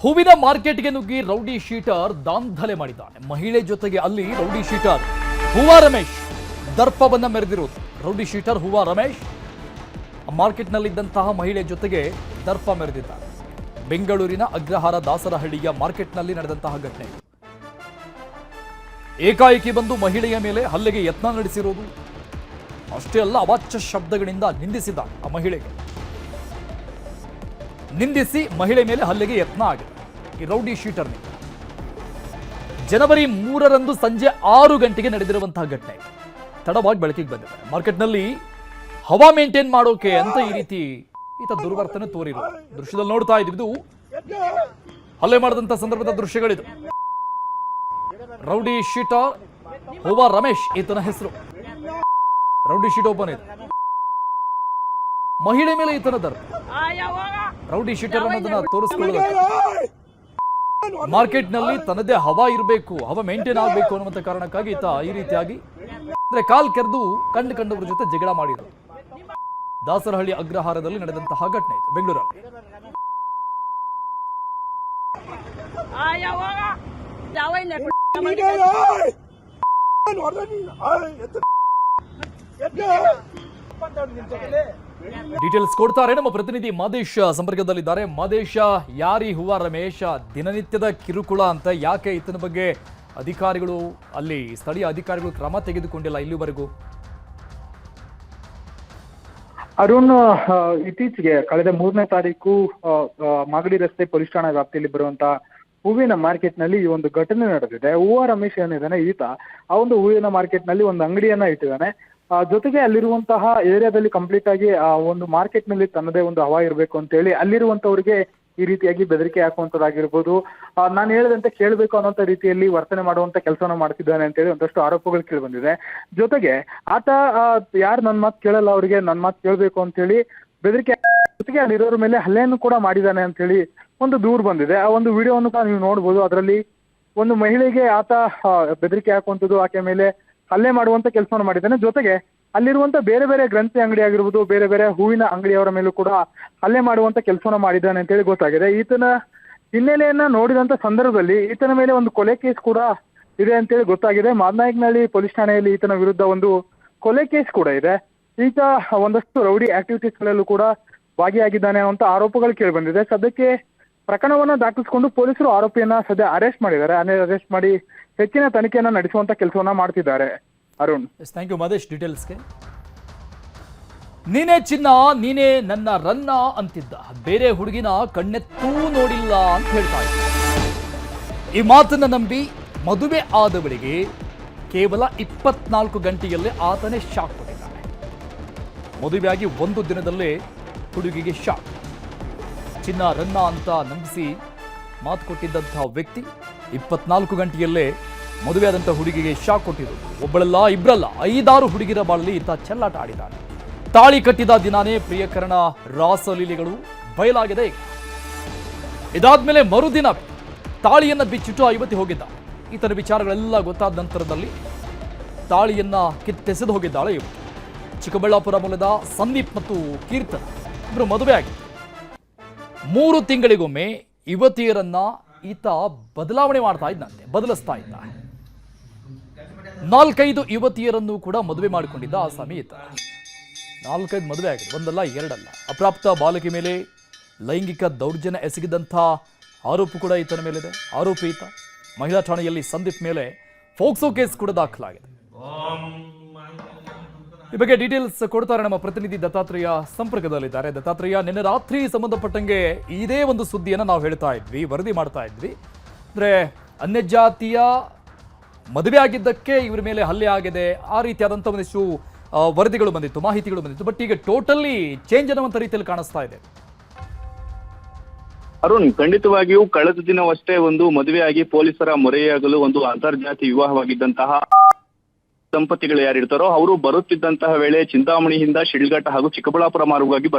ಹೂವಿನ ಮಾರ್ಕೆಟ್ಗೆ ನುಗ್ಗಿ ರೌಡಿ ಶೀಟರ್ ದಾಂಧಲೆ ಮಾಡಿದ್ದಾನೆ. ಮಹಿಳೆ ಜೊತೆಗೆ ಅಲ್ಲಿ ರೌಡಿ ಶೀಟರ್ ಹೂವಾ ರಮೇಶ್ ದರ್ಪವನ್ನ ಮೆರೆದಿರುವುದು. ರೌಡಿ ಶೀಟರ್ ಹೂವಾ ರಮೇಶ್ ಮಾರ್ಕೆಟ್ನಲ್ಲಿದ್ದಂತಹ ಮಹಿಳೆ ಜೊತೆಗೆ ದರ್ಪ ಮೆರೆದಿದ್ದಾರೆ. ಬೆಂಗಳೂರಿನ ಅಗ್ರಹಾರ ದಾಸರಹಳ್ಳಿಯ ಮಾರ್ಕೆಟ್ನಲ್ಲಿ ನಡೆದಂತಹ ಘಟನೆ. ಏಕಾಏಕಿ ಬಂದು ಮಹಿಳೆಯ ಮೇಲೆ ಹಲ್ಲೆಗೆ ಯತ್ನ ನಡೆಸಿರುವುದು. ಅಷ್ಟೇ ಅಲ್ಲ, ಅವಾಚ್ಯ ಶಬ್ದಗಳಿಂದ ನಿಂದಿಸಿದ್ದಾರೆ. ಆ ಮಹಿಳೆಗೆ ನಿಂದಿಸಿ ಮಹಿಳೆ ಮೇಲೆ ಹಲ್ಲೆಗೆ ಯತ್ನ ಆಗಿದೆ ಈ ರೌಡಿ ಶೀಟರ್ನಿಂದ. ಜನವರಿ 3ರಂದು ಸಂಜೆ 6 ಗಂಟೆಗೆ ನಡೆದಿರುವಂತಹ ಘಟನೆ. ತಡವಾಗಿ ಬೆಳಕಿಗೆ ಬಂದಿದೆ. ಮಾರ್ಕೆಟ್ನಲ್ಲಿ ಹವಾ ಮೇಂಟೈನ್ ಮಾಡೋಕೆ ಅಂತ ಈ ರೀತಿ ಈತ ದುರ್ವರ್ತನೆ ತೋರಿರುವ ದೃಶ್ಯದಲ್ಲಿ ನೋಡ್ತಾ ಇದ್ವಿ. ಇದು ಹಲ್ಲೆ ಮಾಡಿದಂತ ಸಂದರ್ಭದ ದೃಶ್ಯಗಳಿದು. ರೌಡಿ ಶೀಟರ್ ಹೂವಾ ರಮೇಶ್ ಈತನ ಹೆಸರು. ರೌಡಿ ಶೀಟ್ ಓಪನ್ ಇದೆ. ಮಹಿಳೆ ಮೇಲೆ ಈತನ ದರ್ಪ. ರೌಡಿ ಶೀಟರ್ ಅನ್ನೋದನ್ನ ತೋರಿಸ್ಕೊಳ್ಳೋದಕ್ಕೆ ಮಾರ್ಕೆಟ್ನಲ್ಲಿ ತನ್ನದೇ ಹವಾ ಇರಬೇಕು, ಹವಾ ಮೇಂಟೈನ್ ಆಗಬೇಕು ಅನ್ನುವಂಥ ಕಾರಣಕ್ಕಾಗಿ ಈತ ಈ ರೀತಿಯಾಗಿ ಅಂದ್ರೆ ಕಾಲ್ ಕೆರೆದು ಕಂಡವರ ಜೊತೆ ಜಗಳ ಮಾಡಿದರು. ದಾಸರಹಳ್ಳಿ ಅಗ್ರಹಾರದಲ್ಲಿ ನಡೆದಂತಹ ಘಟನೆ ಇದು ಬೆಂಗಳೂರಲ್ಲಿ. ಡೀಟೇಲ್ಸ್ ಕೊಡ್ತಾರೆ ನಮ್ಮ ಪ್ರತಿನಿಧಿ ಮಾದೇಶ್ ಸಂಪರ್ಕದಲ್ಲಿದ್ದಾರೆ. ಮಾದೇಶ, ಯಾರಿ ಹೂವಾ ರಮೇಶ್? ದಿನನಿತ್ಯದ ಕಿರುಕುಳ ಅಂತ ಯಾಕೆ ಈತನ ಬಗ್ಗೆ ಅಧಿಕಾರಿಗಳು, ಅಲ್ಲಿ ಸ್ಥಳೀಯ ಅಧಿಕಾರಿಗಳು ಕ್ರಮ ತೆಗೆದುಕೊಂಡಿಲ್ಲ ಇಲ್ಲಿವರೆಗೂ? ಅರುಣ್, ಇತ್ತೀಚೆಗೆ ಕಳೆದ 3ನೇ ತಾರೀಕು ಮಾಗಡಿ ರಸ್ತೆ ಪೊಲೀಸ್ ಠಾಣಾ ವ್ಯಾಪ್ತಿಯಲ್ಲಿ ಬರುವಂತಹ ಹೂವಿನ ಮಾರ್ಕೆಟ್ ನಲ್ಲಿ ಈ ಒಂದು ಘಟನೆ ನಡೆದಿದೆ. ಹೂವಾ ರಮೇಶ್ ಏನಿದ್ದಾನೆ ಈತ ಆ ಒಂದು ಹೂವಿನ ಮಾರ್ಕೆಟ್ ನಲ್ಲಿ ಒಂದು ಅಂಗಡಿಯನ್ನ ಇಟ್ಟಿದ್ದಾನೆ. ಜೊತೆಗೆ ಅಲ್ಲಿರುವಂತಹ ಏರಿಯಾದಲ್ಲಿ ಕಂಪ್ಲೀಟ್ ಆಗಿ ಆ ಒಂದು ಮಾರ್ಕೆಟ್ ನಲ್ಲಿ ತನ್ನದೇ ಒಂದು ಹವಾ ಇರಬೇಕು ಅಂತ ಹೇಳಿ ಅಲ್ಲಿರುವಂತವ್ರಿಗೆ ಈ ರೀತಿಯಾಗಿ ಬೆದರಿಕೆ ಹಾಕುವಂತದ್ದಾಗಿರ್ಬೋದು, ನಾನು ಹೇಳಿದಂತೆ ಕೇಳಬೇಕು ಅನ್ನೋಂಥ ರೀತಿಯಲ್ಲಿ ವರ್ತನೆ ಮಾಡುವಂತ ಕೆಲಸನ ಮಾಡ್ತಿದ್ದಾನೆ ಅಂತ ಹೇಳಿ ಒಂದಷ್ಟು ಆರೋಪಗಳು ಕೇಳಿ ಬಂದಿದೆ. ಜೊತೆಗೆ ಆತ ಯಾರು ನನ್ನ ಮಾತು ಕೇಳಲ್ಲ ಅವರಿಗೆ ನನ್ನ ಮಾತು ಕೇಳಬೇಕು ಅಂತ ಹೇಳಿ ಬೆದರಿಕೆ, ಜೊತೆಗೆ ಅಲ್ಲಿರೋರ ಮೇಲೆ ಹಲ್ಲೆಯನ್ನು ಕೂಡ ಮಾಡಿದ್ದಾನೆ ಅಂತ ಹೇಳಿ ಒಂದು ದೂರು ಬಂದಿದೆ. ಆ ಒಂದು ವಿಡಿಯೋವನ್ನು ಕೂಡ ನೀವು ನೋಡ್ಬೋದು. ಅದರಲ್ಲಿ ಒಂದು ಮಹಿಳೆಗೆ ಆತ ಬೆದರಿಕೆ ಹಾಕುವಂಥದ್ದು, ಆಕೆ ಮೇಲೆ ಹಲ್ಲೆ ಮಾಡುವಂತ ಕೆಲಸವನ್ನು ಮಾಡಿದ್ದಾನೆ. ಜೊತೆಗೆ ಅಲ್ಲಿರುವಂತ ಬೇರೆ ಬೇರೆ ಗ್ರಂಥಿ ಅಂಗಡಿ ಆಗಿರ್ಬೋದು, ಬೇರೆ ಬೇರೆ ಹೂವಿನ ಅಂಗಡಿಯವರ ಮೇಲೂ ಕೂಡ ಹಲ್ಲೆ ಮಾಡುವಂತ ಕೆಲಸವನ್ನು ಮಾಡಿದ್ದಾನೆ ಅಂತ ಹೇಳಿ ಗೊತ್ತಾಗಿದೆ. ಈತನ ಹಿನ್ನೆಲೆಯನ್ನ ನೋಡಿದಂತ ಸಂದರ್ಭದಲ್ಲಿ ಈತನ ಮೇಲೆ ಒಂದು ಕೊಲೆ ಕೇಸ್ ಕೂಡ ಇದೆ ಅಂತೇಳಿ ಗೊತ್ತಾಗಿದೆ. ಮಾದನಾಯಕನಹಳ್ಳಿ ಪೊಲೀಸ್ ಠಾಣೆಯಲ್ಲಿ ಈತನ ವಿರುದ್ಧ ಒಂದು ಕೊಲೆ ಕೇಸ್ ಕೂಡ ಇದೆ. ಈತ ಒಂದಷ್ಟು ರೌಡಿ ಆಕ್ಟಿವಿಟೀಸ್ ಗಳಲ್ಲೂ ಕೂಡ ಭಾಗಿಯಾಗಿದ್ದಾನೆ ಅನ್ನುವಂತ ಆರೋಪಗಳು ಕೇಳಿ ಬಂದಿದೆ. ಸದ್ಯಕ್ಕೆ ಪ್ರಕರಣವನ್ನ ದಾಖಲಿಸಿಕೊಂಡು ಪೊಲೀಸರು ಆರೋಪಿಯನ್ನ ಸದ್ಯ ಅರೆಸ್ಟ್ ಮಾಡಿದ್ದಾರೆ. ಅರೆಸ್ಟ್ ಮಾಡಿ ಹೆಚ್ಚಿನ ತನಿಖೆಯನ್ನ ನಡೆಸುವಂತ ಕೆಲಸವನ್ನ ಮಾಡ್ತಿದ್ದಾರೆ. ಅರುಣ್, ಥ್ಯಾಂಕ್ ಯು ಮಾದೇಶ್ ಡೀಟೇಲ್ಸ್ಗೆ. ನೀನೇ ಚಿನ್ನ ನೀನೇ ನನ್ನ ರನ್ನ ಅಂತಿದ್ದ, ಬೇರೆ ಹುಡುಗಿನ ಕಣ್ಣೆತ್ತೂ ನೋಡಿಲ್ಲ ಅಂತ ಹೇಳ್ತಾ ಇದ್ದ. ಈ ಮಾತನ್ನ ನಂಬಿ ಮದುವೆ ಆದವಳಿಗೆ ಕೇವಲ 24 ಗಂಟೆಯಲ್ಲೇ ಆತನೇ ಶಾಕ್ ಕೊಟ್ಟಿದ್ದಾನೆ. ಮದುವೆಯಾಗಿ 1 ದಿನದಲ್ಲೇ ಹುಡುಗಿಗೆ ಶಾಕ್. ಚಿನ್ನ ರನ್ನ ಅಂತ ನಂಬಿಸಿ ಮಾತು ಕೊಟ್ಟಿದ್ದಂತಹ ವ್ಯಕ್ತಿ 24 ಗಂಟೆಯಲ್ಲೇ ಮದುವೆಯಾದಂಥ ಹುಡುಗಿಗೆ ಶಾಕ್ ಕೊಟ್ಟಿರೋದು. ಒಬ್ಬಳಲ್ಲ, ಇಬ್ಬರಲ್ಲ, 5-6 ಹುಡುಗಿರ ಬಾಳಲ್ಲಿ ಈತ ಚೆಲ್ಲಾಟ ಆಡಿದ್ದಾನೆ. ತಾಳಿ ಕಟ್ಟಿದ ದಿನಾನೇ ಪ್ರಿಯಕರಣ ರಾಸಲೀಲೆಗಳು ಬಯಲಾಗಿದೆ. ಇದಾದ್ಮೇಲೆ ಮರುದಿನ ತಾಳಿಯನ್ನ ಬಿಚ್ಚಿಟ್ಟು ಯುವತಿ ಹೋಗಿದ್ದ. ಈತನ ವಿಚಾರಗಳೆಲ್ಲ ಗೊತ್ತಾದ ನಂತರದಲ್ಲಿ ತಾಳಿಯನ್ನ ಕಿತ್ತೆಸೆದು ಹೋಗಿದ್ದಾಳೆ ಯುವತಿ. ಚಿಕ್ಕಬಳ್ಳಾಪುರ ಮೂಲದ ಸಂದೀಪ್ ಮತ್ತು ಕೀರ್ತನ ಇಬ್ಬರು ಮದುವೆ ಆಗಿದೆ. 3 ತಿಂಗಳಿಗೊಮ್ಮೆ ಯುವತಿಯರನ್ನ ಈತ ಬದಲಾವಣೆ ಮಾಡ್ತಾ ಇದ್ದಂತೆ, ಬದಲಿಸ್ತಾ ಇದ್ದ. 4-5 ಯುವತಿಯರನ್ನು ಕೂಡ ಮದುವೆ ಮಾಡಿಕೊಂಡಿದ್ದ ಆಸಾಮಿ ಈತ. 4-5 ಮದುವೆ ಆಗಿದೆ, ಒಂದಲ್ಲ ಎರಡಲ್ಲ. ಅಪ್ರಾಪ್ತ ಬಾಲಕಿ ಮೇಲೆ ಲೈಂಗಿಕ ದೌರ್ಜನ್ಯ ಎಸಗಿದಂಥ ಆರೋಪ ಕೂಡ ಈತನ ಮೇಲಿದೆ. ಆರೋಪಿ ಈತ. ಮಹಿಳಾ ಠಾಣೆಯಲ್ಲಿ ಸಂದೀಪ್ ಮೇಲೆ ಫೋಕ್ಸೋ ಕೇಸ್ ಕೂಡ ದಾಖಲಾಗಿದೆ. ಈ ಬಗ್ಗೆ ಡೀಟೇಲ್ಸ್ ಕೊಡ್ತಾರೆ ನಮ್ಮ ಪ್ರತಿನಿಧಿ ದತ್ತಾತ್ರೇಯ ಸಂಪರ್ಕದಲ್ಲಿದ್ದಾರೆ. ದತ್ತಾತ್ರೇಯ, ನಿನ್ನೆ ರಾತ್ರಿ ಸಂಬಂಧಪಟ್ಟಂಗೆ ಇದೇ ಒಂದು ಸುದ್ದಿಯನ್ನು ನಾವು ಹೇಳ್ತಾ ಇದ್ವಿ, ವರದಿ ಮಾಡ್ತಾ ಇದ್ವಿ. ಅಂದ್ರೆ ಅನ್ಯ ಜಾತಿಯ ಮದುವೆ ಆಗಿದ್ದಕ್ಕೆ ಇವರ ಮೇಲೆ ಹಲ್ಲೆ ಆಗಿದೆ, ಆ ರೀತಿಯಾದಂಥ ಒಂದಿಷ್ಟು ವರದಿಗಳು ಬಂದಿತ್ತು, ಮಾಹಿತಿಗಳು ಬಂದಿತ್ತು. ಬಟ್ ಈಗ ಟೋಟಲಿ ಚೇಂಜ್ ಅನ್ನುವಂಥ ರೀತಿಯಲ್ಲಿ ಕಾಣಿಸ್ತಾ ಇದೆ. ಅರುಣ್, ಖಂಡಿತವಾಗಿಯೂ ಕಳೆದ ದಿನವಷ್ಟೇ ಒಂದು ಮದುವೆಯಾಗಿ ಪೊಲೀಸರ ಮೊರೆಯಾಗಲು ಒಂದು ಅಂತರ್ಜಾತಿ ವಿವಾಹವಾಗಿದ್ದಂತಹ ದಂಪತಿಗಳು ಯಾರಿರ್ತಾರೋ ಅವರು ಬರುತ್ತಿದ್ದಂತಹ ವೇಳೆ ಚಿಂತಾಮಣಿಯಿಂದ ಶಿಡ್ಲಘಟ್ಟ ಹಾಗೂ ಚಿಕ್ಕಬಳ್ಳಾಪುರ ಮಾರ್ಗವಾಗಿ